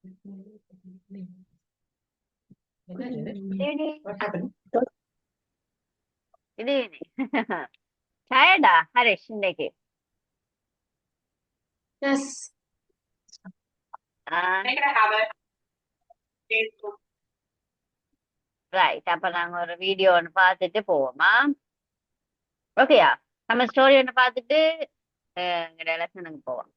Good evening. happened? Good evening. Tired, Harish, இன்னைக்கு. Yes. Make it a habit. Right. அப்ப நாங்க ஒரு video ஒன்று பார்த்துட்டு போவோமா? ஓகேயா? நம்ம ஸ்டோரி ஒன்று பார்த்துட்டு எங்களோட லெசனுக்கு போவோம்.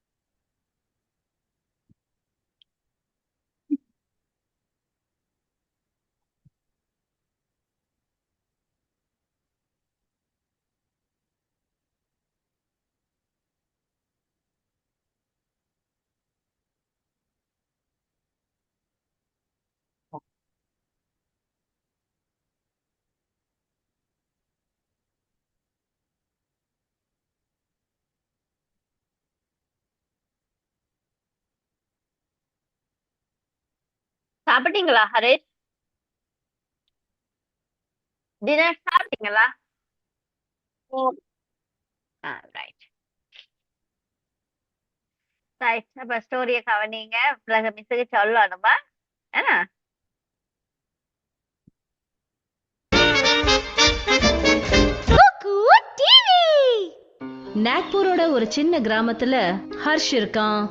சாப்பிட்டீங்களா ஹரிஷ்? டின்னர் சாப்பிட்டீங்களா? ரைட். ரைட். அப்ப ஸ்டோரியை கவனிங்க. பிறகு மிஸ்ஸுக்கு சொல்லணுமா? என்ன? நாக்பூரோட ஒரு சின்ன கிராமத்துல ஹர்ஷ் இருக்கான்.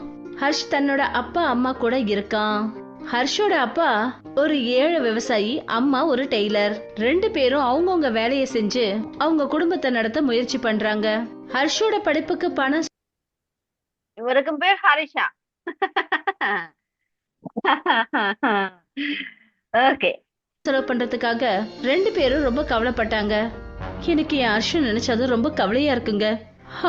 ஹர்ஷ் தன்னோட அப்பா அம்மா கூட இருக்கான். ஹர்ஷோட அப்பா ஒரு ஏழை விவசாயி, அம்மா ஒரு டெய்லர். ரெண்டு பேரும் அவங்கவுங்க வேலையை செஞ்சு அவங்க குடும்பத்தை நடத்த முயற்சி பண்றாங்க. ஹர்ஷோட படிப்புக்கு பணம் இவருக்கும் பேர் ஹரிஷா. ஓகே. செலவு பண்றதுக்காக ரெண்டு பேரும் ரொம்ப கவலைப்பட்டாங்க. எனக்கு என் ஹர்ஷ நினைச்சது ரொம்ப கவலையா இருக்குங்க.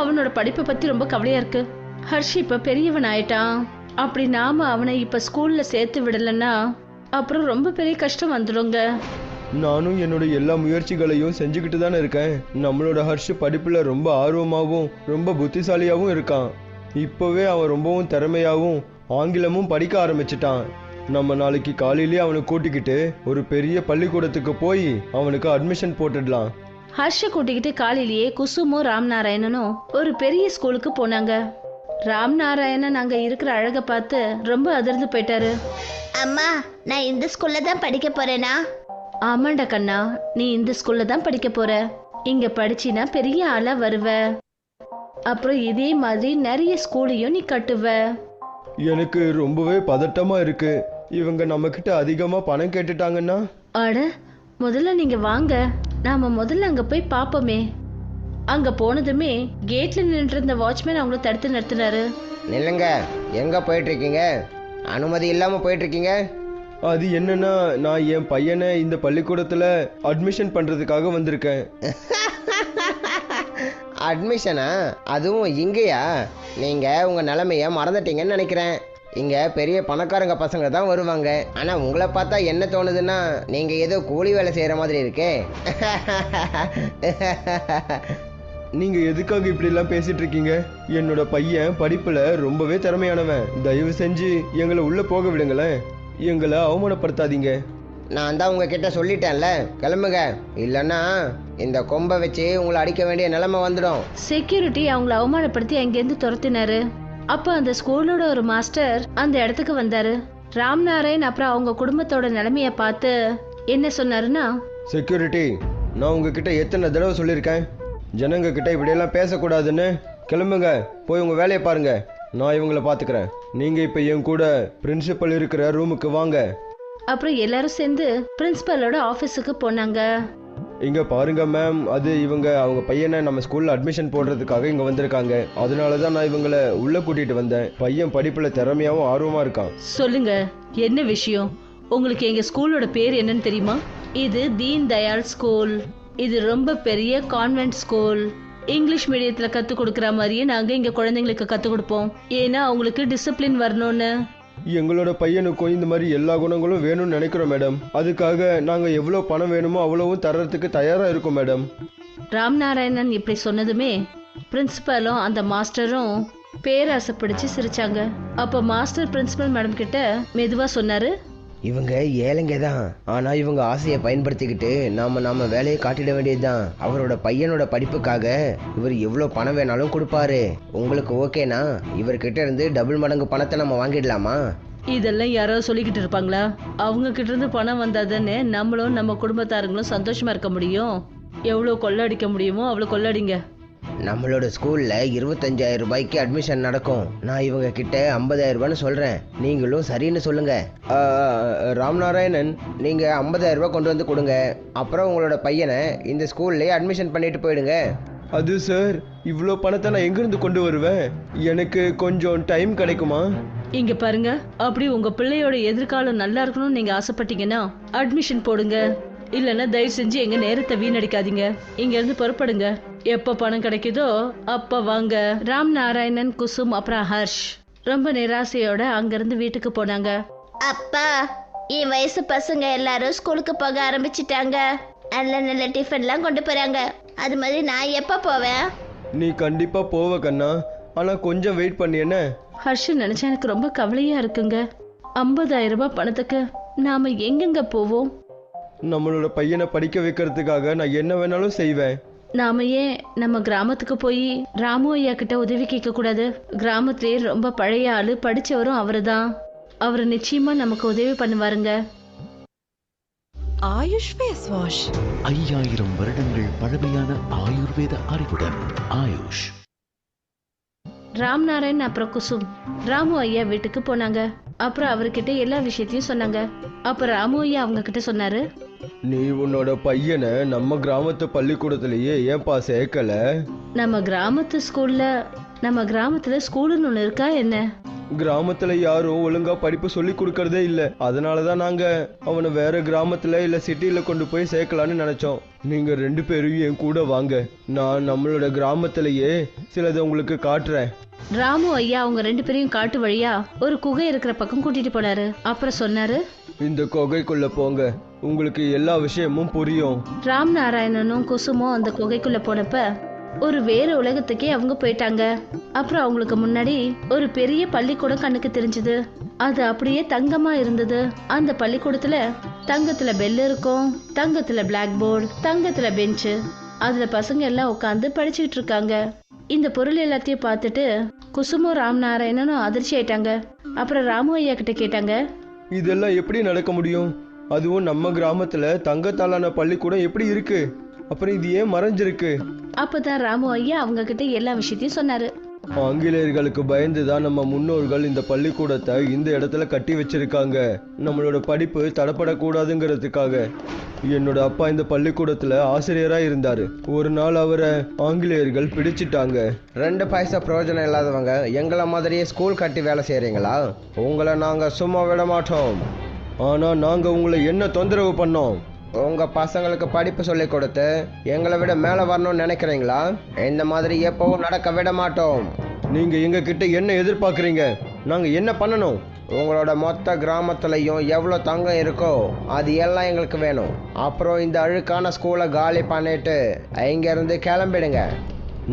அவனோட படிப்பை பத்தி ரொம்ப கவலையா இருக்கு. ஹர்ஷ் இப்ப பெரியவன் ஆயிட்டான். அப்படி நாம அவனை இப்ப ஸ்கூல்ல சேர்த்து விடலன்னா அப்புறம் ரொம்ப பெரிய கஷ்டம் வந்துடுங்க. நானும் என்னோட எல்லா முயற்சிகளையும் செஞ்சுக்கிட்டு தானே இருக்கேன். நம்மளோட ஹர்ஷ் படிப்புல ரொம்ப ஆர்வமாகவும் ரொம்ப புத்திசாலியாகவும் இருக்கான். இப்போவே அவன் ரொம்பவும் திறமையாகவும் ஆங்கிலமும் படிக்க ஆரம்பிச்சிட்டான். நம்ம நாளைக்கு காலையிலேயே அவனை கூட்டிக்கிட்டு ஒரு பெரிய பள்ளிக்கூடத்துக்கு போய் அவனுக்கு அட்மிஷன் போட்டுடலாம். ஹர்ஷ கூட்டிக்கிட்டு காலையிலேயே குசுமும் ராம்நாராயணனும் ஒரு பெரிய ஸ்கூலுக்கு போனாங்க. ராம்நாராயணன் அங்க இருக்கிற அழக பார்த்து ரொம்ப அதிர்ந்து போயிட்டாரு. அம்மா, நான் இந்த ஸ்கூல்ல தான் படிக்க போறேனா? ஆமாண்டா கண்ணா, நீ இந்த ஸ்கூல்ல தான் படிக்க போற. இங்க படிச்சினா பெரிய ஆளா வருவ. அப்புறம் இதே மாதிரி நிறைய ஸ்கூலையும் நீ கட்டுவ. எனக்கு ரொம்பவே பதட்டமா இருக்கு. இவங்க நம்ம கிட்ட அதிகமா பணம் கேட்டுட்டாங்கன்னா? அட, முதல்ல நீங்க வாங்க, நாம முதல்ல அங்க போய் பாப்போமே. அங்க போனதுமே கேட்ல நின்று இருந்த வாட்ச்மேன் அவங்கள தடுத்து நிறுத்தினாரு. நில்லுங்க, எங்க போயிட்டு இருக்கீங்க? அனுமதி இல்லாம போயிட்டு இருக்கீங்க. அது என்னன்னா, நான் என் பையனை இந்த பள்ளிக்கூடத்துல அட்மிஷன் பண்றதுக்காக வந்திருக்கேன். அட்மிஷனா? அதுவும் இங்கேயா? நீங்க உங்க நிலைமைய மறந்துட்டீங்கன்னு நினைக்கிறேன். இங்க பெரிய பணக்காரங்க பசங்க தான் வருவாங்க. ஆனா உங்களை பார்த்தா என்ன தோணுதுன்னா, நீங்க ஏதோ கூலி வேலை செய்யற மாதிரி இருக்கே. நீங்க எதுக்காக இப்படி எல்லாம் பேசிட்டு இருக்கீங்க? என்னோட பையன் படிப்புல ரொம்பவே திறமையானவன். தயவு செஞ்சு எங்களை உள்ள போக விடுங்களேன். எங்களை அவமானப்படுத்தாதீங்க. நான் தான் உங்ககிட்ட சொல்லிட்டேன்ல, கிளம்புங்க. இல்லைன்னா இந்த கொம்பை வச்சு உங்களை அடிக்க வேண்டிய நிலைமை வந்துடும். செக்யூரிட்டி அவங்கள அவமானப்படுத்தி அங்கிருந்து துரத்தினாரு. அப்ப அந்த ஸ்கூலோட ஒரு மாஸ்டர் அந்த இடத்துக்கு வந்தாரு. ராம்நாராயண் அப்புறம் அவங்க குடும்பத்தோட நிலைமைய பார்த்து என்ன சொன்னாருன்னா, செக்யூரிட்டி, நான் உங்ககிட்ட எத்தனை தடவை சொல்லியிருக்கேன் ஜனங்க கிட்ட இப்படியெல்லாம் பேசக்கூடாதுன்னு? கிளம்புங்க, போய் உங்க வேலையை பாருங்க. நான் இவங்கள பாத்துக்கிறேன். நீங்க இப்ப என் கூட பிரின்சிபல் இருக்கிற ரூமுக்கு வாங்க. அப்புறம் எல்லாரும் சேர்ந்து பிரின்சிபலோட ஆபீஸுக்கு போனாங்க. இங்க பாருங்க மேம், அது அவங்க பையனை நம்ம ஸ்கூல்ல அட்மிஷன் போடுறதுக்காக இங்க வந்திருக்காங்க. அதனாலதான் நான் இவங்களை உள்ள கூட்டிட்டு வந்தேன். பையன் படிப்புல திறமையாவும் ஆர்வமா இருக்கான். சொல்லுங்க, என்ன விஷயம்? உங்களுக்கு எங்க ஸ்கூலோட பேர் என்னன்னு தெரியுமா? இது தீன் தயாள் ஸ்கூல். இது ரொம்ப பெரிய கான்வென்ட் ஸ்கூல். இங்கிலீஷ் மீடியத்துல கத்து கொடுக்கற மாதிரியே நாங்க இங்க குழந்தைங்களுக்கு கத்து கொடுப்போம். ஏன்னா அவங்களுக்கு டிசிப்ளின் வரணும்னு. எங்களோட பையனுக்கும் இந்த மாதிரி எல்லா குணங்களும் வேணும்னு நினைக்கிறோம் மேடம். அதுக்காக நாங்க எவ்வளவு பணம் வேணுமோ அவ்வளவும் தர்றதுக்கு தயாரா இருக்கோம் மேடம். ராம்நாராயணன் இப்படி சொன்னதுமே பிரின்சிபலும் அந்த மாஸ்டரும் பேராசை பிடிச்சு சிரிச்சாங்க. அப்ப மாஸ்டர் பிரின்சிபல் மேடம் கிட்ட மெதுவா சொன்னாரு, இவங்க ஏழைங்க தான், ஆனா இவங்க ஆசையை பயன்படுத்திக்கிட்டு நாம வேலையை காட்டிட வேண்டியதுதான். அவரோட பையனோட படிப்புக்காக இவர் எவ்வளவு பணம் வேணாலும் கொடுப்பாரு. உங்களுக்கு ஓகேனா இவர்கிட்ட இருந்து டபுள் மடங்கு பணத்தை நம்ம வாங்கிடலாமா? இதெல்லாம் யாரோ சொல்லிக்கிட்டு இருப்பாங்களா? அவங்க கிட்ட இருந்து பணம் வந்தாதானே நம்மளும் நம்ம குடும்பத்தாருங்களும் சந்தோஷமா இருக்க முடியும். எவ்வளவு கொள்ளடிக்க முடியுமோ அவ்வளவு கொள்ளடிங்க. நம்மளோட ஸ்கூல்ல 25,000 ரூபாய்க்கு அட்மிஷன் நடக்கும். நான் இவங்க கிட்ட 50,000 ரூபான்னு சொல்றேன். நீங்களும் சரின்னு சொல்லுங்க. ராம்நாராயணன், நீங்க 50,000 ரூபாய் கொண்டு வந்து கொடுங்க. அப்புறம் உங்களோட பையனை இந்த ஸ்கூல்லே அட்மிஷன் பண்ணிட்டு போயிடுங்க. அது சார், இவ்வளோ பணத்தை நான் எங்கிருந்து கொண்டு வருவேன்? எனக்கு கொஞ்சம் டைம் கிடைக்குமா? இங்க பாருங்க, அப்படி உங்க பிள்ளையோட எதிர்காலம் நல்லா இருக்கணும்னு நீங்க ஆசைப்பட்டீங்கன்னா அட்மிஷன் போடுங்க. இல்லைன்னா தயவு செஞ்சு எங்க நேரத்தை வீணடிக்காதீங்க. இங்க இருந்து புறப்படுங்க. எப்ப பணம் கிடைக்குதோ அப்ப வாங்க. ராம் நாராயணன், குசும் அப்புறம் ஹர்ஷ் ரொம்ப நிராசையோட அங்கிருந்து வீட்டுக்கு போனாங்க. அப்பா, என் வயசு பசங்க எல்லாரும் ஸ்கூலுக்கு போக ஆரம்பிச்சிட்டாங்க. நல்ல நல்ல டிஃபன்லாம் கொண்டு போறாங்க. அது மாதிரி நான் எப்ப போவேன்? நீ கண்டிப்பா போவ கண்ணா, ஆனா கொஞ்சம் வெயிட் பண்ணி என்ன. ஹர்ஷ் நினைச்சா எனக்கு ரொம்ப கவலையா இருக்குங்க. 50,000 ரூபாய் பணத்துக்கு நாம எங்கெங்க போவோம்? நம்மளோட பையனை படிக்க வைக்கிறதுக்காக நான் என்ன வேணாலும் செய்வேன். நாம ஏன் நம்ம கிராமத்துக்கு போய் ராமு ஐயா கிட்ட உதவி கேட்க கூடாது? கிராமத்திலேயே ரொம்ப பழைய ஆளு, படிச்சவரும் அவருதான். அவரு நிச்சயமா நமக்கு உதவி பண்ணுவாருங்க. ஆயுஷ் ஃபேஸ் வாஷ் 5000 வருடங்கள் பழமையான ஆயுர்வேத அறிவுடன் ஆயுஷ். ராம் நாராயண் அப்புறம் குசும் ராமு ஐயா வீட்டுக்கு போனாங்க. அப்புறம் அவர்கிட்ட எல்லா விஷயத்தையும் சொன்னாங்க. அப்ப ராமு ஐயா அவங்க கிட்ட சொன்னாரு, நீ உன்னோட பையனை நம்ம கிராமத்து பள்ளிக்கூடத்திலேயே ஏன்பா சேர்க்கல? நம்ம கிராமத்துல ஸ்கூலுன்னு ஒண்ணு இருக்கா என்ன? கிராமத்துல யாரும் ஒழுங்கா படிப்பு சொல்லி கொடுக்கறதே இல்ல. அதனாலதான் நாங்க அவனை வேற கிராமத்துல இல்ல சிட்டில கொண்டு போய் சேர்க்கலான்னு நினைச்சோம். நீங்க 2 பேரும் என் கூட வாங்க. நான் நம்மளோட கிராமத்திலேயே சிலதை உங்களுக்கு காட்டுறேன். ராமு ஐயா அவங்க 2 பேரையும் காட்டு வழியா ஒரு குகை இருக்கிற பக்கம் கூட்டிட்டு போனாரு. அப்புறம் சொன்னாரு, இந்த குகைக்குள்ள போங்க, உங்களுக்கு எல்லா விஷயமும் புரியும். ராம் நாராயணனும் குசுமும் அந்த குகைக்குள்ள போனப்ப ஒரு வேற உலகத்துக்கே அவங்க போயிட்டாங்க. அப்புறம் அவங்களுக்கு முன்னாடி ஒரு பெரிய பள்ளிக்கூடம் கண்ணுக்கு தெரிஞ்சது. அது அப்படியே தங்கமா இருந்தது. அந்த பள்ளிக்கூடத்துல தங்கத்துல பெல் இருக்கும், தங்கத்துல பிளாக் போர்டு, தங்கத்துல பெஞ்சு. அதுல பசங்க எல்லாம் உட்காந்து படிச்சுட்டு இருக்காங்க. இந்த பொருள் எல்லாத்தையும் பார்த்துட்டு குசுமும் ராம் நாராயணனும் அதிர்ச்சி ஆயிட்டாங்க. அப்புறம் ராமு ஐயா கிட்ட கேட்டாங்க, இதெல்லாம் எப்படி நடக்க முடியும்? அதுவும் நம்ம கிராமத்துல தங்கத்தாலான பள்ளிக்கூடம் எப்படி இருக்கு? அப்புறம் இது ஏன் மறைஞ்சிருக்கு? அப்பதான் ராமு ஐயா அவங்க கிட்ட எல்லா விஷயத்தையும் சொன்னாரு. ஆங்கிலேயர்களுக்கு பயந்துதான் நம்ம முன்னோர்கள் இந்த பள்ளிக்கூடத்தை இந்த இடத்துல கட்டி வச்சிருக்காங்க. நம்மளோட படிப்பு தடப்படக்கூடாதுங்கிறதுக்காக. என்னோட அப்பா இந்த பள்ளிக்கூடத்துல ஆசிரியரா இருந்தாரு. ஒரு நாள் அவரை ஆங்கிலேயர்கள் பிடிச்சிட்டாங்க. 2 பைசா பிரயோஜனம் இல்லாதவங்க எங்களை மாதிரியே ஸ்கூல் கட்டி வேலை செய்றீங்களா? உங்களை நாங்க சும்மா விட மாட்டோம். ஆனா நாங்க உங்களை என்ன தொந்தரவு பண்ணோம்? உங்க பசங்களுக்கு படிப்பு சொல்லி கொடுத்து எங்களை விட மேலே வரணும்னு நினைக்கிறீங்களா? இந்த மாதிரி எப்பவும் நடக்க விட மாட்டோம். நீங்க எங்க கிட்ட என்ன எதிர்பார்க்குறீங்க? நாங்க என்ன பண்ணணும்? உங்களோட மொத்த கிராமத்துலையும் எவ்வளோ தங்கம் இருக்கோ அது எல்லாம் எங்களுக்கு வேணும். அப்புறம் இந்த அழுக்கான ஸ்கூலை காலி பண்ணிட்டு இங்கேருந்து கிளம்பிடுங்க.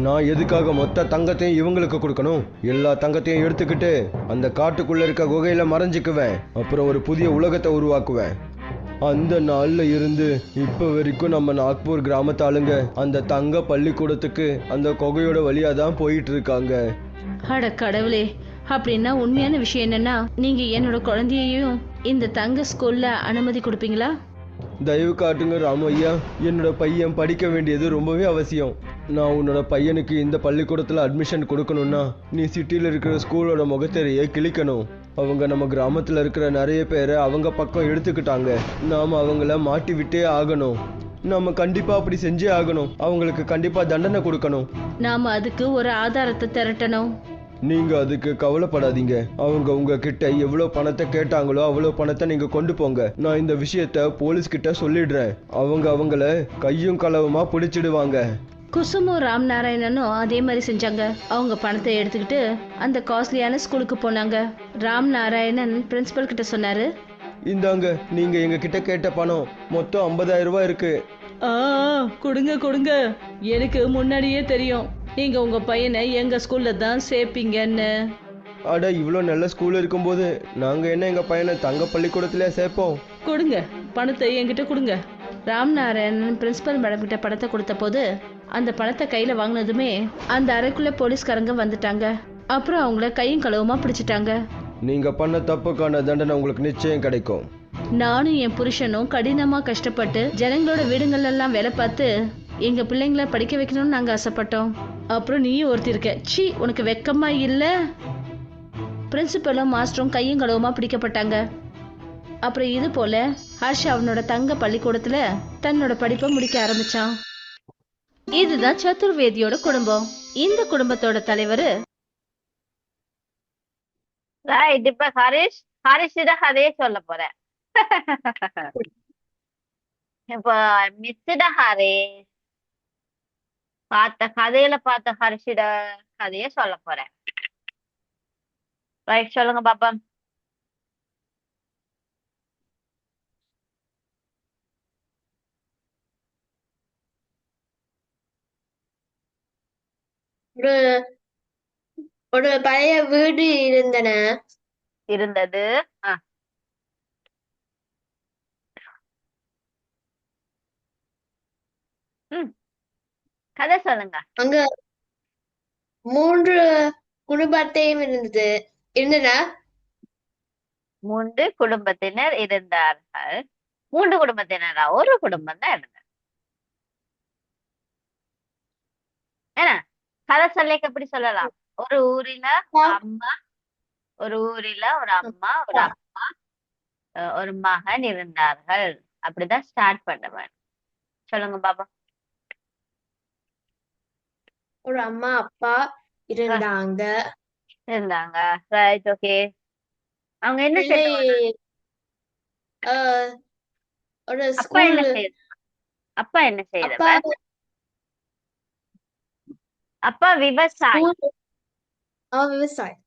நான் எதுக்காக மொத்த தங்கத்தையும் இவங்களுக்கு கொடுக்கணும்? எல்லா தங்கத்தையும் எடுத்துக்கிட்டு அந்த காட்டுக்குள்ள இருக்க குகையில மறைஞ்சிக்குவேன். அப்புறம் ஒரு புதிய உலகத்தை உருவாக்குவேன். அந்த நாள்ல இருந்து இப்ப வரைக்கும் நம்ம நாக்பூர் கிராமத்து ஆளுங்க அந்த தங்க பள்ளிக்கூடத்துக்கு அந்த குகையோட வழியா தான் போயிட்டு இருக்காங்க. அட கடவுளே, அப்படின்னா உண்மையான விஷயம் என்னன்னா நீங்க என்னோட குழந்தையையும் இந்த தங்க ஸ்கூல்ல அனுமதி கொடுப்பீங்களா? தயவு காட்டுங்க ராமு ஐயா, என்னோட பையன் படிக்க வேண்டியது ரொம்பவே அவசியம். நான் உன்னோட பையனுக்கு இந்த பள்ளிக்கூடத்துல அட்மிஷன் கொடுக்கணும்னா நீ சிட்டில இருக்கிற ஸ்கூலோட முகத்திரையே கிழிக்கணும். அவங்க நம்ம கிராமத்துல இருக்கிற நிறைய பேரை அவங்க பக்கம் எடுத்துக்கிட்டாங்க. நாம அவங்கள மாட்டி விட்டே ஆகணும். நாம கண்டிப்பா அப்படி செஞ்சே ஆகணும். அவங்களுக்கு கண்டிப்பா தண்டனை கொடுக்கணும். நாம அதுக்கு ஒரு ஆதாரத்தை திரட்டணும். நீங்க அதுக்கு கவலைப்படாதீங்க. அவங்க உங்ககிட்ட எவ்வளவு பணத்தை கேட்டாங்களோ அவ்வளவு பணத்தை நீங்க கொண்டு போங்க. நான் இந்த விஷயத்த போலீஸ் கிட்ட சொல்லிடுறேன். அவங்க அவங்கள கையும் களவுமா பிடிச்சிடுவாங்க. குசுமும் ராம் நாராயணனும் அதே மாதிரி செஞ்சாங்க. அவங்க பணத்தை எடுத்துக்கிட்டு அந்த காஸ்ட்லியான ஸ்கூலுக்கு போனாங்க. ராம் நாராயணன் பிரின்சிபல் கிட்ட சொன்னாரு, இந்தாங்க, நீங்க எங்க கிட்ட கேட்ட பணம் மொத்தம் 50,000 ரூபாய் இருக்கு. கொடுங்க கொடுங்க. எனக்கு முன்னாடியே தெரியும் நீங்க உங்க பையனை எங்க ஸ்கூல்ல தான் சேர்ப்பீங்கன்னு. அட, இவ்வளோ நல்ல ஸ்கூல் இருக்கும்போது நாங்க என்ன எங்க பையனை தங்க பள்ளிக்கூடத்திலே சேர்ப்போம்? கொடுங்க, பணத்தை என்கிட்ட கொடுங்க. ராம் நாராயணன் பிரின்சிபல் மேடம் கிட்ட பணத்தை கொடுத்த போது அந்த பணத்தை கையில வாங்கினதுமே அந்த அறைக்குள்ள போலீஸ்காரங்க வந்துட்டாங்க. அப்புறம் அவங்கள கையும் களவுமா பிடிச்சிட்டாங்க. நீங்க பண்ண தப்புக்கான தண்டனை உங்களுக்கு நிச்சயம் கிடைக்கும். நானும் என் புருஷனும் கடினமா கஷ்டப்பட்டு ஜனங்களோட வீடுகள் எல்லாம் வேலை பார்த்து எங்க பிள்ளைங்களை படிக்க வைக்கணும்னு நாங்க ஆசைப்பட்டோம். அப்புறம் நீயும் ஒருத்தி இருக்க. சீ, உனக்கு வெக்கமா இல்ல? பிரின்சிபலும் மாஸ்டரும் கையும் களவுமா பிடிக்கப்பட்டாங்க. அப்புறம் இது போல ஹர்ஷ் அவனோட தங்க பள்ளிக்கூடத்துல தன்னோட படிப்பை முடிக்க ஆரம்பிச்சான். இதுதான் சதுர்வேதியோட குடும்பம். இந்த குடும்பத்தோட தலைவர் ரைட். இப்ப ஹரிஷிட கதையை சொல்ல போறேன். இப்ப மிஸ்ட ஹரிஷ் பார்த்த ஹரிஷிட கதையை சொல்ல போறேன். ரைட், சொல்லுங்க பாப்பா. ஒரு ஒரு பழைய வீடு இருந்தது. கதை சொல்லுங்க. அங்க 3 குடும்பத்தையும் இருந்தன. 3 குடும்பத்தினர் இருந்தார்கள். 3 குடும்பத்தினரா? ஒரு குடும்பம் தான் இருந்தது. ஏன்னா கதை சொல்லிக்க எப்படி சொல்லலாம்? ஒரு ஊரில அம்மா ஒரு அம்மா, ஒரு அப்பா, ஒரு மகன் இருந்தார்கள். அப்படிதான் ஸ்டார்ட் பண்ணுவேன். சொல்லுங்க பாப்பா. ஒரு அம்மா அப்பா இருந்தாங்க. Right, okay. அவங்க என்ன செய்வாங்க? ஒரு அப்பா என்ன ஸ்கூல். செய்யுது? அப்பா என்ன செய்யறவர்? அப்பா விவசாயி. விவசாயம்.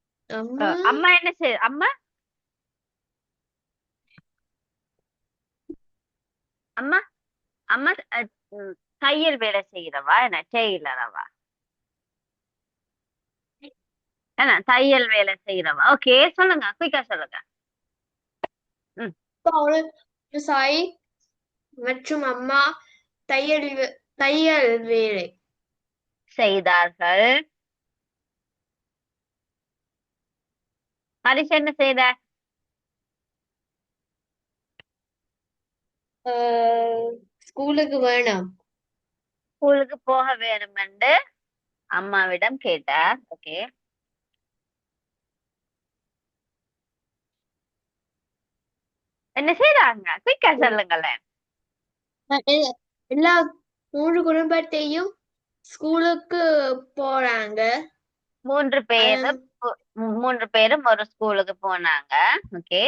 அம்மா என்ன செய்ய? அம்மா அம்மா அம்மா தையல் வேலை செய்யறவா? என்ன டெய்லரவா? என்ன தையல் வேலை செய்யறவா? ஓகே, சொல்லுங்க, குயிக்கா சொல்லுங்க. விவசாயி மற்றும் அம்மா தையல் வேலை செய்தார்கள். ஹரிஷ் என்ன செய்தார்? ஸ்கூலுக்கு போக வேணும் என்று அம்மாவிடம் கேட்டார். ஓகே, என்ன செய்றாங்க? குயிக்கா சொல்லுங்களேன். எல்லா 3 குடும்பத்தையும் ஸ்கூலுக்கு போறாங்க. 3 பேரும் ஒரு ஸ்கூலுக்கு போனாங்க. ஓகே,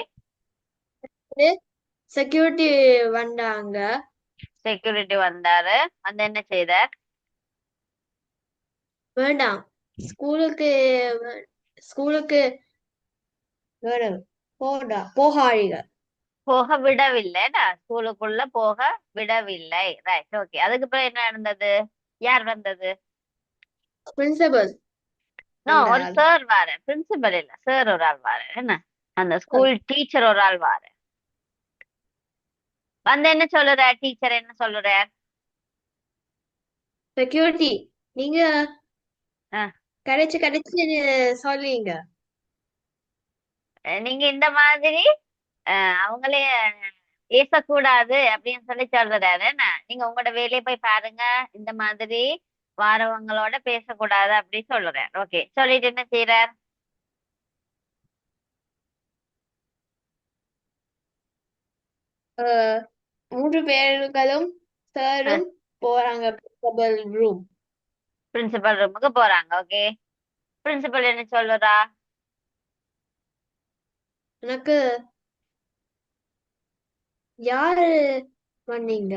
செக்யூரிட்டி வந்தாரு. வந்து என்ன செய்தார்? வேண்டாம், ஸ்கூலுக்கு போகாதீங்க. போக விடவில்லைடா, ஸ்கூலுக்குள்ள போக விடவில்லை. Right, okay. அதுக்கு பிறகு என்ன நடந்தது? யார் வந்தது? பிரின்சிபல். ஒரு சார் வாரு. பிரின்சிபல் இல்ல, சார் ஒரு ஆள் வாரு. என்ன, அந்த ஸ்கூல் டீச்சர் ஒரு ஆள் வாரு. வந்து என்ன சொல்லுற? டீச்சர் என்ன சொல்லுற? செக்யூரிட்டி, நீங்க கடைச்சு சொல்லுங்க. நீங்க இந்த மாதிரி அவங்களே பேசக்கூடாது அப்படின்னு சொல்லி சொல்றாரு. என்ன, நீங்க உங்களோட வேலையை போய் பாருங்க, இந்த மாதிரி வாரவங்களோட பேசக்கூடாது அப்படி சொல்லுறாரு. ஓகே, சொல்லிட்டு என்ன செய்யறார்? 3 பேர்களும் சாரும் போறாங்க பிரின்சிபல் ரூமுக்கு போறாங்க. ஓகே, பிரின்சிபல் என்ன சொல்லுறா? எனக்கு யாரு வந்தீங்க,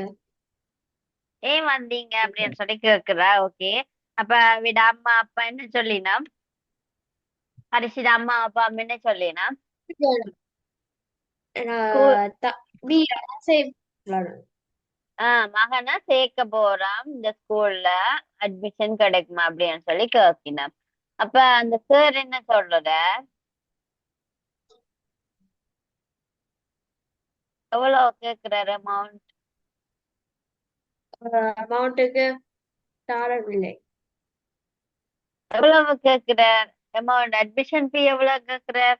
ஏன் வந்தீங்க அப்படின்னு சொல்லி கேக்குறா. ஓகே, அப்ப விட அம்மா அப்பா என்ன சொல்லினா? ஹரிஷிட அம்மா அப்பா என்ன சொல்லினா? மகனை சேர்க்க போறான் இந்த ஸ்கூல்ல, அட்மிஷன் கிடைக்குமா அப்படின்னு சொல்லி கேட்கினான். அப்ப அந்த சார் என்ன சொல்ற? எவ்வளவு கேக்குறாரு அமௌண்ட்? அமௌண்ட்டுக்கு தரவில்லை. எவ்வளவு கேக்குறார் அமௌண்ட்? அட்மிஷன் ஃபீ எவ்வளவு கேக்குறார்?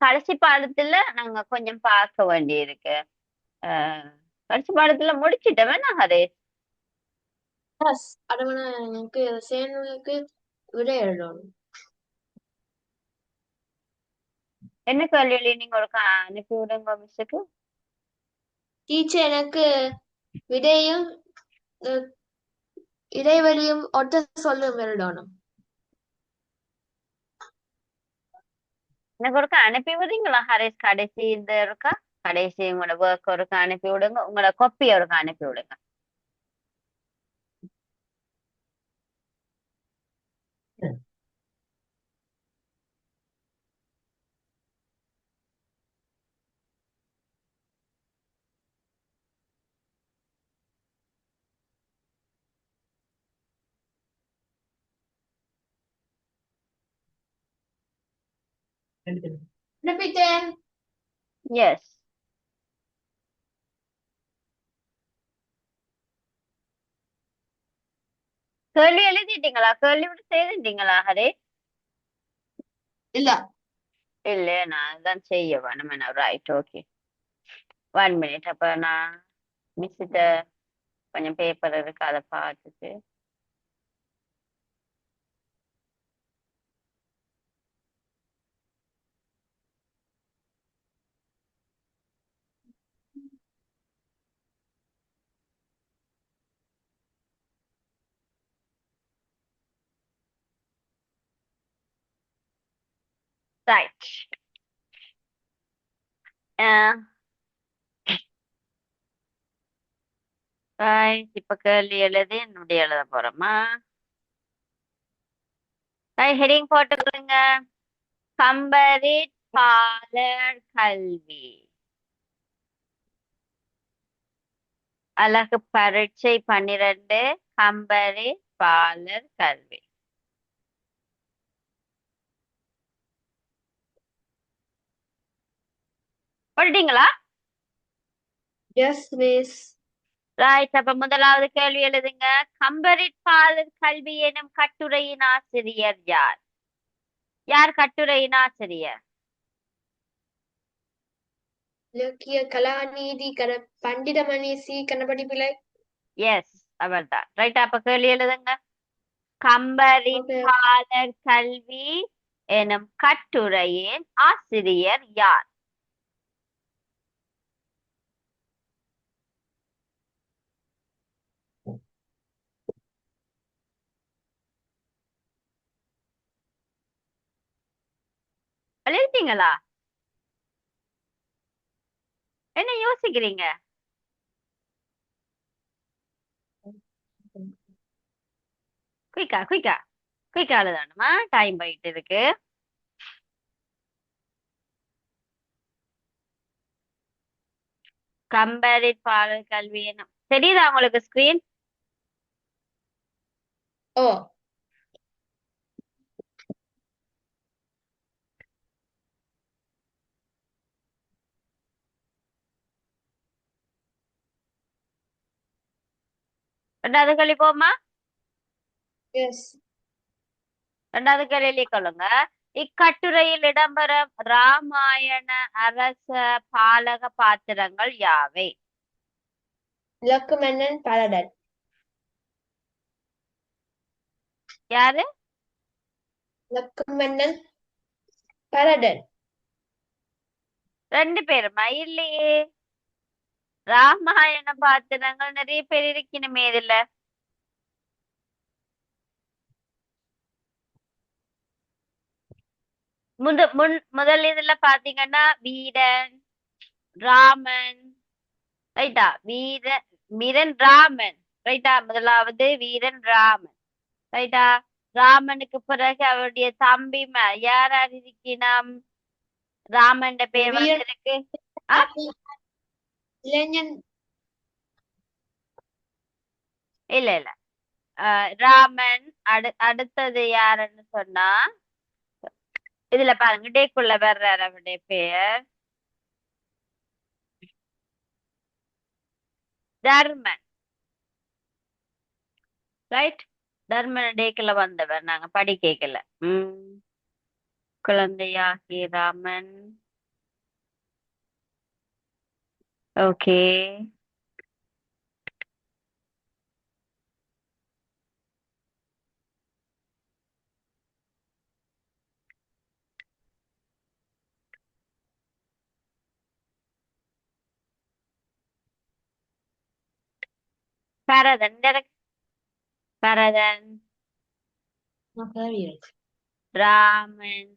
கடைசி பாடத்துல நாங்க கொஞ்சம் பார்க்க வேண்டியிருக்கு. அஹ் கடைசி பாடத்துல முடிச்சிட்டோமே நான் ஹரேஷ். எஸ் அடவன எனக்கு சேனலுக்கு விட எழுதணும். என்ன கேள்வி நீங்க ஒரு அனுப்பி விடுங்க மிஸ்ஸுக்கு. டீச்சர் எனக்கு விடையும் அஹ், இடைவெளியும் ஒட்ட சொல்லும் எழுதணும். எனக்கு ஒருக்கா அனுப்பி விடுறீங்களா ஹரேஷ்? கடைசி இந்த இருக்கா, கடைசி உங்களோட ஒர்க் ஒருக்கா அனுப்பி விடுங்க, உங்களோட கொப்பி ஒருக்கா அனுப்பி விடுங்க. அனுப்பிட்டேன். எஸ். கேள்வி எழுதிட்டீங்களா? கேள்வி விட்டு செய்துட்டீங்களா ஹரேஷ்? இல்ல இல்ல, நான் தான் செய்ய வேணும். Right, okay. 1 மினிட். அப்ப நான் மிஸ்ஸிட்ட கொஞ்சம் பேப்பர் இருக்கு, அதை பார்த்துட்டு. ரைட். ரைட், இப்ப கேள்வி எழுதி என்னுடைய எழுத போறோமா? ஹெடிங் போட்டுக்கொள்ளுங்க. கம்பரிப்பாளர் கல்வி, அழகு பரீட்சை 12, கம்பரிப்பாளர் கல்வி. போட்டீங்களா? Yes miss. ரைட், அப்ப முதலாவது கேள்வி எழுதுங்க. கம்பரிப்பாளர் கல்வி எனும் கட்டுரையின் ஆசிரியர் யார்? யார் கட்டுரையின் ஆசிரியர்? இலக்கிய கலாநிதி பண்டிதமணி சி கணபதி பிள்ளை. எஸ், அவர்தான். ரைட், அப்ப கேள்வி எழுதுங்க. கம்பரிப்பாளர் கல்வி எனும் கட்டுரையின் ஆசிரியர் யார்? எழுதிட்டீங்களா? என்ன யோசிக்கிறீங்க? குயிக்கா குயிக்கா குயிக்கா எழுதணுமா? டைம் போயிட்டு இருக்கு. கம்பரிப்பாளர் கல்வி எனும், தெரியுதா உங்களுக்கு ஸ்கிரீன்? ஓ ரெண்டாவது கேள்வி போமா? எஸ். ரெண்டாவது கேள்வியிலே கொள்ளுங்க. இக்கட்டுரையில் இடம்பெறும் ராமாயண அரச பாலக பாத்திரங்கள் யாவை? இலக்குமன்னன் பலடன். யாரு? இலக்குமன்னன் பலடன். 2 பேருமா? இல்லையே, ராமாயண பாத்திரங்கள் நிறைய பேர் இருக்கணுமே இதுல. முதல் இதுல பாத்தீங்கன்னா வீரன் ராமன், ரைட்டா? வீரன் ராமன், ரைட்டா? முதலாவது வீரன் ராமன், ரைட்டா? ராமனுக்கு பிறகு அவருடைய தம்பி யார் யார் இருக்கணும்? ராமன் பேர் வீரன் வந்திருக்கு. இளைஞன். இல்ல இல்ல, ராமன். அடுத்தது யாருன்னு சொன்னா, இதுல பாருங்க, டேக்குள்ள வர்றாரு, அவருடைய பேர் தர்மன், ரைட்? தர்மன் டேக்குள்ள வந்தவர், நாங்க படிக்கல. குழந்தையாகிய ராமன் ஓகே. பரதன் பரதன், ராமன்,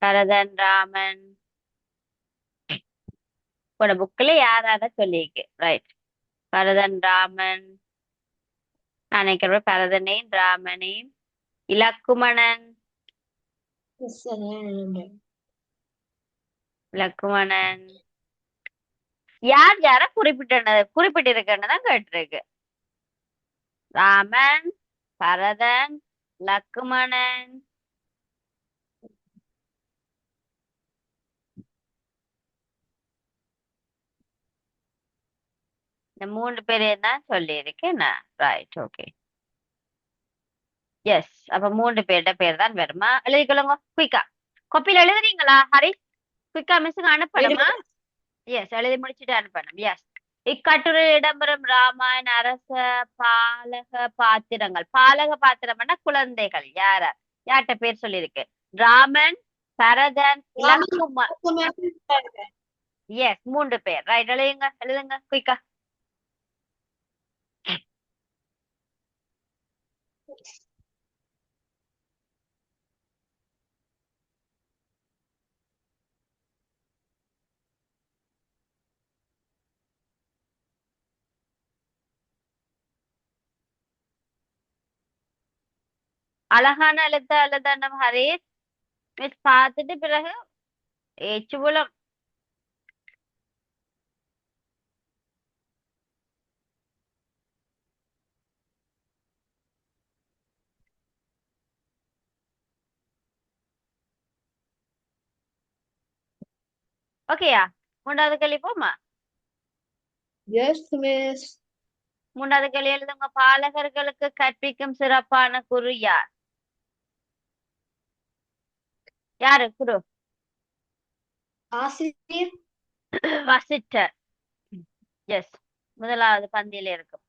பரதன், ராமன். உட புக்ல யாராத சொல்லியிருக்கு. ரைட். பரதன், ராமன். நான் நினைக்கிறேன் பரதனையும் ராமனையும். இலக்குமணன், Yes, அதான் இலக்குமணன். யார் யார குறிப்பிட்டிருக்கன்னு தான் கேட்டிருக்கு. ராமன், பரதன், லக்குமணன். இந்த 3 பேரையும் தான் சொல்லியிருக்கேன். Right, okay. எஸ், அப்ப 3 பேர்ட பேர் தான் வருமா? எழுதிக்கொள்ளுங்க குயிக்கா. காப்பியில எழுதுறீங்களா ஹரிஷ்? குயிக்கா மிஸ்ஸுக்கு அனுப்பணுமா? எஸ், எழுதி முடிச்சுட்டு அனுப்பணும். எஸ். இக்கட்டுரையில் இடம்பெறும் ராமாயண அரச பாலக பாத்திரங்கள். பாலக பாத்திரம்னா குழந்தைகள். யார்கிட்ட பேர் சொல்லியிருக்கு? ராமன், பரதன், லக்குமணன். எஸ், 3 பேர். ரைட், எழுதுங்க குயிக்கா. அழகான எழுதணும் ஹரீஷ். மிஸ் பார்த்துட்டு பிறகு ஏச்சுபுலம். ஓகேயா? 3வது கேள்வி போமா? Yes, miss. 3வது கேள்வி எழுதுங்க. பாலகர்களுக்கு கற்பிக்கும் சிறப்பான குரு யார்? யாரு குரு? ஆசிரியர். வசிட்டர். எஸ், முதலாவது பந்தியில இருக்கும்.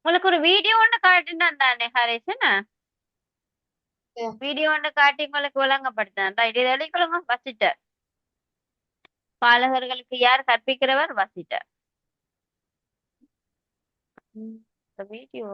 உங்களுக்கு ஒரு வீடியோ ஒன்று காட்டினா தானே ஹரிஷ்? என்ன Yeah. வீடியோ ஒன்று காட்டி உங்களுக்கு விளங்கப்படுத்தினா இது எழுதிக்கொள்ளுங்க. வசிட்டர். பாலகர்களுக்கு யார் கற்பிக்கிறவர்? வசிட்டர். வீடியோ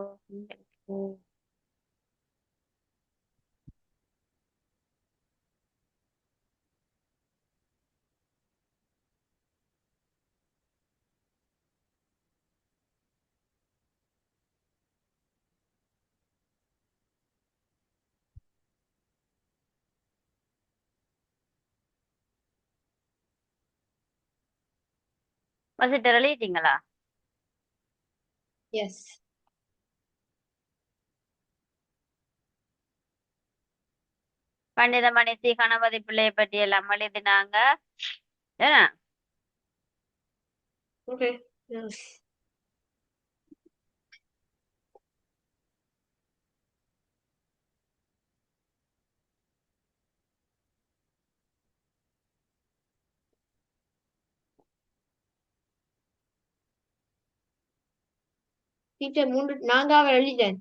வசிட்டர் எழுதிட்டீங்களா? Yes. பண்டிதமணி சி கணபதி பிள்ளையை பற்றி எல்லாம் எழுதினாங்க. என்ன Okay. Yes. டீச்சர் 4வது எழுதிட்டேன்.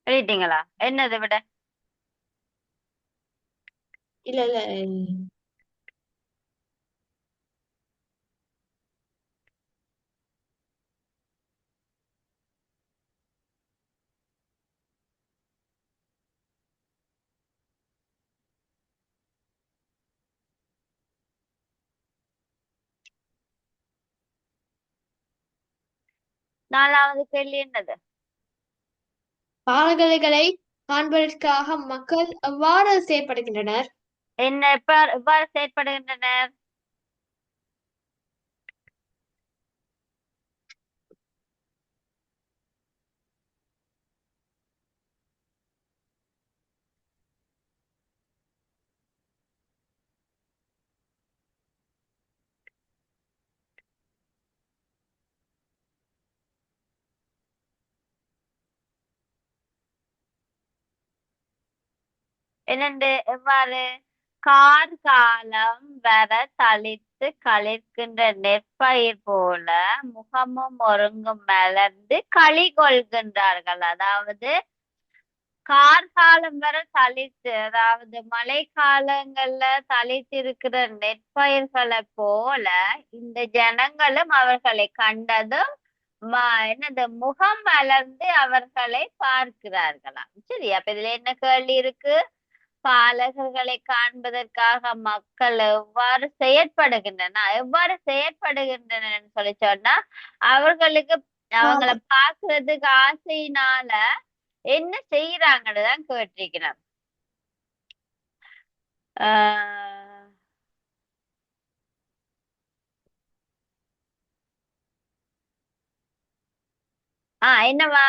எழுதிட்டீங்களா? என்னதை விட? இல்ல இல்ல நாலாவது கேள்வி என்னது? பாலகலைகளை காண்பதற்காக மக்கள் எவ்வாறு செயற்படுகின்றனர்? என்ன எவ்வாறு செயற்படுகின்றனர்? என்னண்டு எவ்வாறு? கார்காலம் வர தளிர்த்து களிர்க்கின்ற நெற்பயிர் போல முகமும் ஒருங்கும் மலர்ந்து களி கொள்கின்றார்கள். அதாவது கார்காலம் வர தளிர்த்து, அதாவது மழை காலங்கள்ல தளிர்த்து இருக்கிற நெற்பயிர்களை போல இந்த ஜனங்களும் அவர்களை கண்டதும் என்னது முகம் மலர்ந்து அவர்களை பார்க்கிறார்களாம். சரி, அப்ப இதுல என்ன கேள்வி இருக்கு? பாலகர்களை காண்பதற்காக மக்கள் எவ்வாறு செயற்படுகின்றனன்னு சொல்லி சொன்னா, அவர்களுக்கு அவங்களை பாக்குறதுக்கு ஆசையினால என்ன செய்யறாங்கன்னு தான் கேட்டிருக்கிறேன். என்னவா?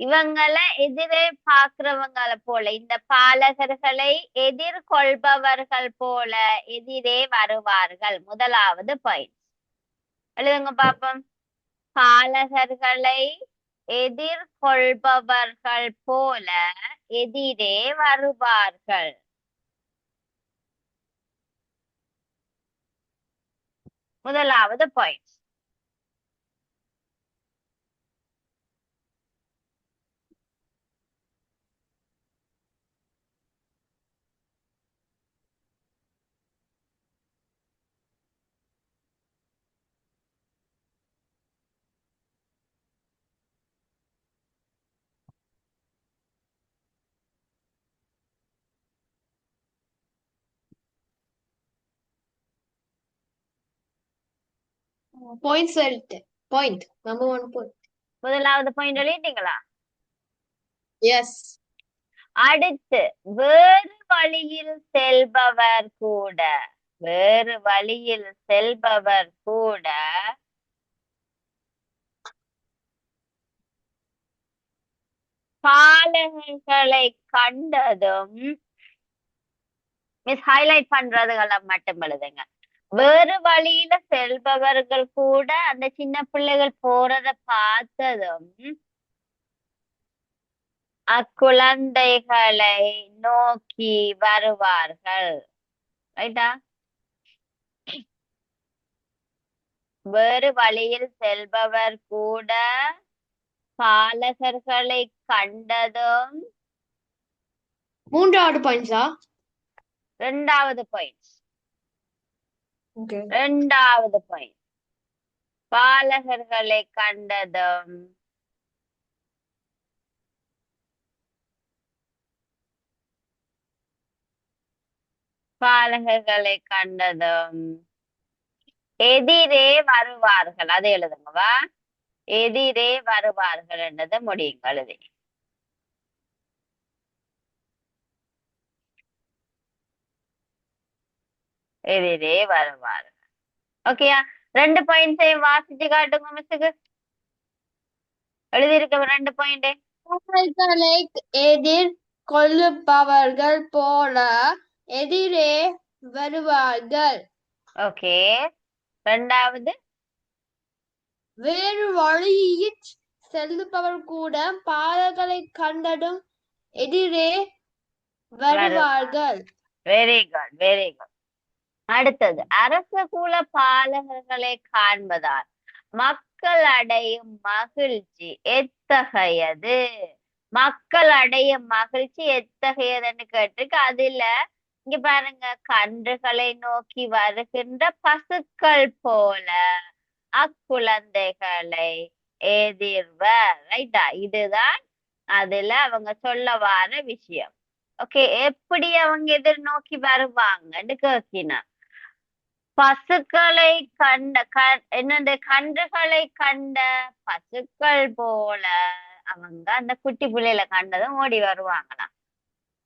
இவங்களை எதிரே பாக்குறவங்களை போல, இந்த பாலகர்களை எதிர்கொள்பவர்கள் போல எதிரே வருவார்கள். முதலாவது பாயிண்ட் எழுதுங்க பாப்போம். பாலகர்களை எதிர்கொள்பவர்கள் போல எதிரே வருவார்கள். முதலாவது பாயிண்ட். பாயிண்ட்ஸ் எழுத்து. Point number 1 point. முதலாவது பாயிண்ட் எழுதிட்டீங்களா? எஸ். அடுத்து, வேறு வழியில் செல்பவர் கூட, வேறு வழியில் செல்பவர் கூட பாலகர்களை கண்டதும், மிஸ் ஹைலைட் பண்றதுகளை மட்டும் எழுதுங்க. வேறு வழியில செல்பவர்கள் கூட அந்த சின்ன பிள்ளைகள் போறத பார்த்ததும் அக்குழந்தைகளை நோக்கி வருவார்கள். ரைட்டா? வேறு வழியில் செல்பவர் கூட பாலகர்களை கண்டதும். மூன்றாவது பாயிண்ட்ஸா? ரெண்டாவது பாயிண்ட். ஓகே. ரெண்டாவது பாயிண்ட். பாலகர்களை கண்டதும் பாலகர்களை கண்டதும் எதிரே வருவார்கள். அதை எழுதுங்கவா. எதிரே வருவார்கள் என்றது முடியுங்க. எழுதி எதிரே வருவார்கள். ஓகேயா? ரெண்டு பாயிண்ட்ஸையும் வாசிச்சு காட்டுங்க மிஸ்ஸுக்கு. எழுதியிருக்க ரெண்டு பாயிண்ட். பாலகர்களை எதிர்கொள்பவர்கள் போல எதிரே வருவார்கள். ஓகே. ரெண்டாவது, வேறு வழியில் செல்பவர் கூட பாலகர்களை கண்டதும் எதிரே வருவார்கள். Very good, very good. அடுத்தது, அரச குல பாலகர்களை காண்பதால் மக்கள் அடையும் மகிழ்ச்சி எத்தகையது? மக்கள் அடையும் மகிழ்ச்சி எத்தகையதுன்னு கேட்டிருக்கு. அதுல இங்க பாருங்க, கன்றுகளை நோக்கி வருகின்ற பசுக்கள் போல அக்குழந்தைகளை எதிர்வர். ரைட்டா? இதுதான் அதுல அவங்க சொல்ல வர விஷயம். ஓகே, எப்படி அவங்க எதிர்நோக்கி வருவாங்கன்னு கேட்கினா, பசுக்களை என்னது கன்றுகளை கண்ட பசுக்கள் போல அவங்க அந்த குட்டி புள்ளையில கண்டதும் ஓடி வருவாங்களாம்.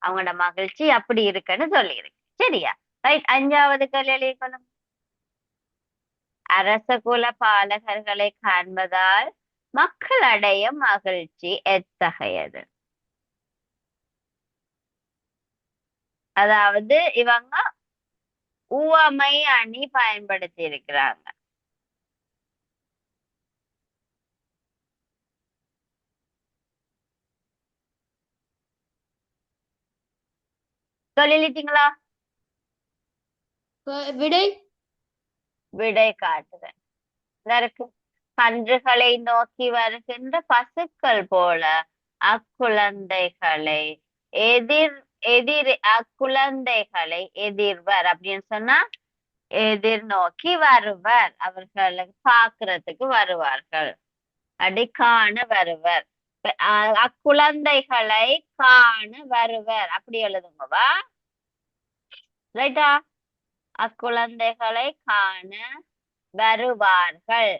அவங்களோட மகிழ்ச்சி அப்படி இருக்குன்னு சொல்லியிருக்கு. சரியா? ரைட். 5வது கேள்வி கொள்ளும். அரச குல பாலகர்களை காண்பதால் மக்கள் அடையும் மகிழ்ச்சி எத்தகையது? அதாவது இவங்க உவமை அணி பயன்படுத்தி இருக்கிறாங்க. சொல்லிட்டீங்களா? விடை விடை காட்டுறேன். இதற்கு கன்றுகளை நோக்கி வருகின்ற பசுக்கள் போல அக்குழந்தைகளை அக்குழந்தைகளை எதிர்வர் அப்படின்னு சொன்னா எதிர்நோக்கி வருவர். அவர்களை பாக்குறதுக்கு வருவார்கள். அப்படி காண வருவர். அக்குழந்தைகளை காண வருவர் அப்படி எழுதுங்கவா? ரைட்டா? அக்குழந்தைகளை காண வருவார்கள்.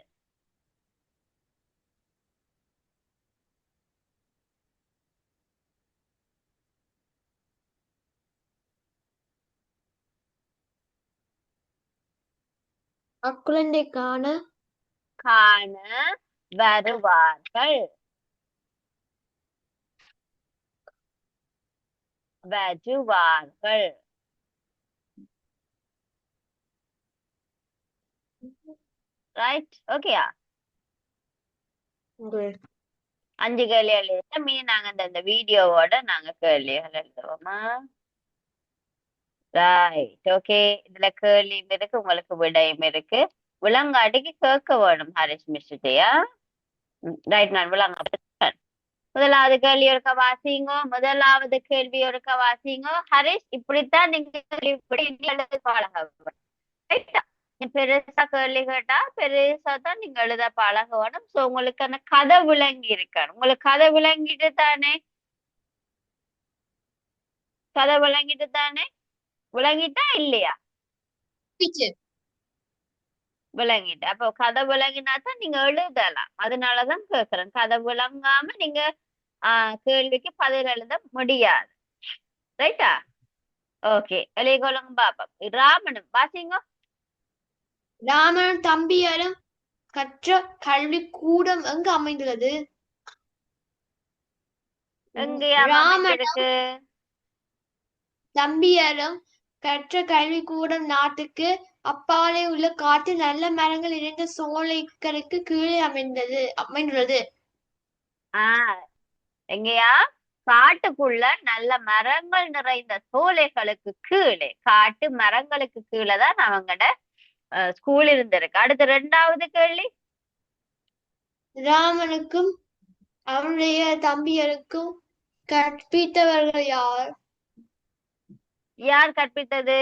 அக்குழந்தை காண வருவார்கள். வருவார்கள். ரைட்? ஓகேயா? 5 கேள்வி எழுத மீன் நாங்க இந்த வீடியோவோட நாங்க கேள்விகள் எழுதுவோமா? ரைட். ஓகே. இதுல கேள்வியும் இருக்கு, உங்களுக்கு விடையும் இருக்கு. விலங்காட்டிக்கு கேட்க வேணும் ஹரிஷ் மிஸ்டியா. ரைட். நான் விலங்காட்டு முதலாவது கேள்வி ஒருக்க வாசிங்கோ. முதலாவது கேள்வி ஒருக்க வாசிங்கோ. ஹரிஷ், இப்படித்தான் நீங்க பழக. பெருசா கேள்வி கேட்டா பெருசா தான் நீங்க எழுத பழக வேணும். சோ உங்களுக்கு அந்த கதை விளங்கி இருக்கணும். உங்களுக்கு கதை விளங்கிட்டு தானே? கதை விளங்கிட்டு தானே? விளங்கிட்டா இல்லையா? விளங்கிட்டு. அப்போ கதை விளங்கினாதான் நீங்க எழுதலாம். அதனாலதான் கேக்குறேன். கதை விளங்காம நீங்க கேள்விக்கு பதில் எழுத முடியாது. ரைட்டா? ஓகே. எழுதிக்கொள்ளுங்க பாப்போம். ராமனும் வாசிங்க. ராமனும் தம்பியரும் கற்ற கல்வி கூடம் எங்கு அமைந்துள்ளது? அமைந்திருக்கு? தம்பியரும் கற்ற கல்வி கூடம் நாட்டுக்கு அப்பாலே உள்ள காட்டில் நல்ல மரங்கள் நிறைந்த சோலைகளுக்கு கீழே அமைந்துள்ளது. எங்கயா? காட்டுக்குள்ள நல்ல மரங்கள் நிறைந்த சோலைகளுக்கு கீழே, காட்டு மரங்களுக்கு கீழே தான் அவங்கட ஸ்கூல் இருந்திருக்கு. அடுத்து 2வது கேள்வி. ராமனுக்கும் அவனுடைய தம்பியருக்கும் கற்பித்தவர்கள் யார்? யார் கற்பித்தது?